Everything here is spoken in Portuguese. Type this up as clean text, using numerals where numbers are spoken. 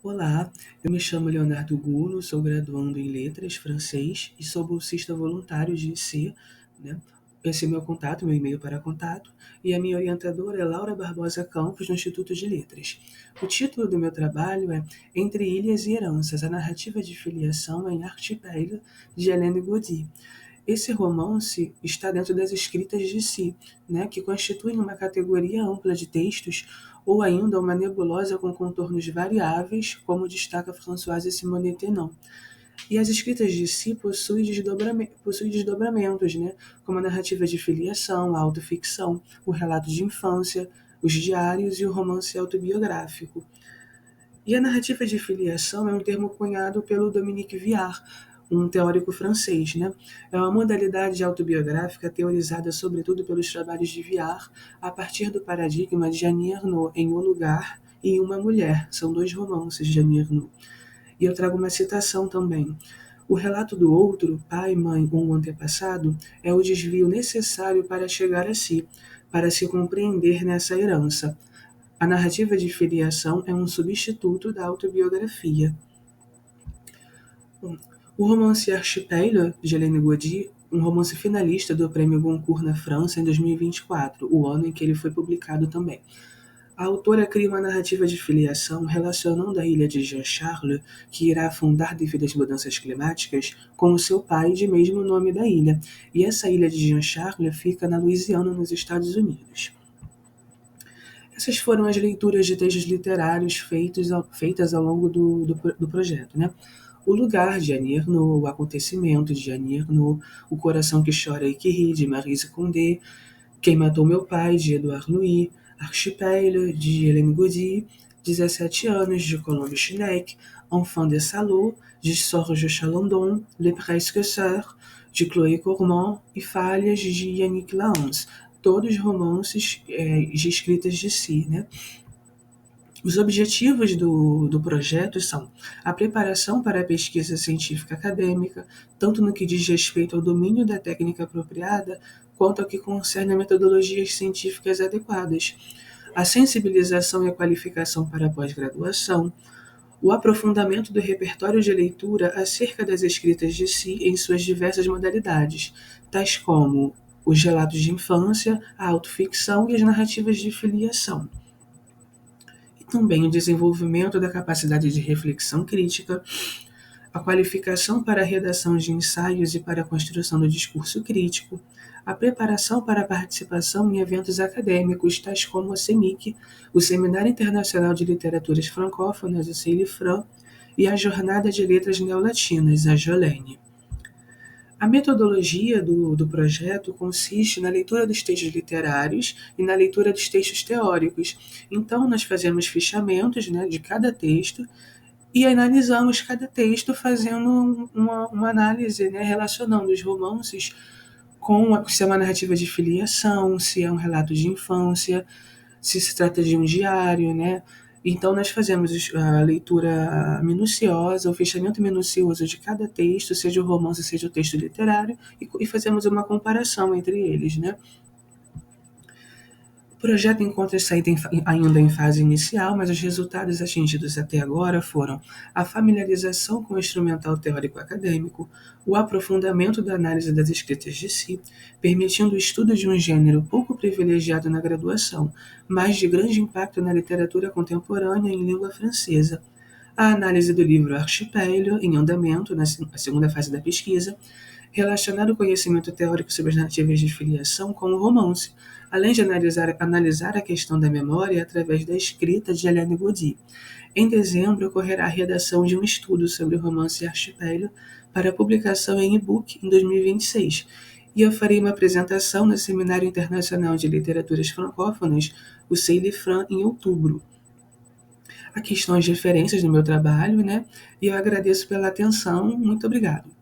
Olá, eu me chamo Leonardo Gulo, sou graduando em Letras, francês, e sou bolsista voluntário de IC, né? Esse é meu contato, meu e-mail para contato, e a minha orientadora é Laura Barbosa Campos, do Instituto de Letras. O título do meu trabalho é Entre Ilhas e Heranças, a narrativa de filiação em Archipel, de Hélène Gaudie. Esse romance está dentro das escritas de si, né, que constituem uma categoria ampla de textos ou ainda uma nebulosa com contornos variáveis, como destaca Françoise Simonet Tenon. E as escritas de si possuem desdobramentos, né, como a narrativa de filiação, a autoficção, o relato de infância, os diários e o romance autobiográfico. E a narrativa de filiação é um termo cunhado pelo Dominique Viard, um teórico francês, né? É uma modalidade autobiográfica teorizada sobretudo pelos trabalhos de Viard a partir do paradigma de Annie Ernaux em O Lugar e Uma Mulher. São dois romances de Annie Ernaux. E eu trago uma citação também. O relato do outro, pai, mãe ou antepassado, é o desvio necessário para chegar a si, para se compreender nessa herança. A narrativa de filiação é um substituto da autobiografia. O romance Archipel, de Hélène Gaudie, um romance finalista do Prêmio Goncourt na França em 2024, o ano em que ele foi publicado também. A autora cria uma narrativa de filiação relacionando a ilha de Jean-Charles, que irá afundar devido às mudanças climáticas, com o seu pai de mesmo nome da ilha. E essa ilha de Jean-Charles fica na Louisiana, nos Estados Unidos. Essas foram as leituras de textos literários feitas ao longo do projeto, né? O Lugar, de Annie Ernaux, O Acontecimento, de Annie Ernaux, O Coração que Chora e que Ri, de Maryse Condé, Quem Matou Meu Pai, de Edouard Louis, Archipel, de Hélène Gaudie, 17 anos, de Colombe Schneck, Enfant de Salot, de Sorge Chalandon, Les Presque Sœurs, de Chloé Cormont e Falhas, de Yannick Lahens, todos romances de escritas de si, né? Os objetivos do projeto são a preparação para a pesquisa científica acadêmica, tanto no que diz respeito ao domínio da técnica apropriada, quanto ao que concerne a metodologias científicas adequadas, a sensibilização e a qualificação para a pós-graduação, o aprofundamento do repertório de leitura acerca das escritas de si em suas diversas modalidades, tais como os relatos de infância, a autoficção e as narrativas de filiação. E também o desenvolvimento da capacidade de reflexão crítica, a qualificação para a redação de ensaios e para a construção do discurso crítico, a preparação para a participação em eventos acadêmicos, tais como a CEMIC, o Seminário Internacional de Literaturas Francófonas, o CELIFRAN, e a Jornada de Letras Neolatinas, a JOLENE. A metodologia do projeto consiste na leitura dos textos literários e na leitura dos textos teóricos. Então, nós fazemos fichamentos, né, de cada texto e analisamos cada texto fazendo uma análise, né, relacionando os romances se é uma narrativa de filiação, se é um relato de infância, se trata de um diário, né? Então, nós fazemos a leitura minuciosa, o fechamento minucioso de cada texto, seja o romance, seja o texto literário, e fazemos uma comparação entre eles, né? O projeto encontra-se ainda em fase inicial, mas os resultados atingidos até agora foram a familiarização com o instrumental teórico acadêmico, o aprofundamento da análise das escritas de si, permitindo o estudo de um gênero pouco privilegiado na graduação, mas de grande impacto na literatura contemporânea em língua francesa, a análise do livro Archipel, em andamento, na segunda fase da pesquisa, relacionar o conhecimento teórico sobre as narrativas de filiação com o romance, além de analisar a questão da memória através da escrita de Hélène Gaudie. Em dezembro, ocorrerá a redação de um estudo sobre o romance Archipel para publicação em e-book em 2026, e eu farei uma apresentação no Seminário Internacional de Literaturas Francófonas, o CELIFRAN, em outubro. Aqui estão as referências do meu trabalho, né? E eu agradeço pela atenção. Muito obrigado.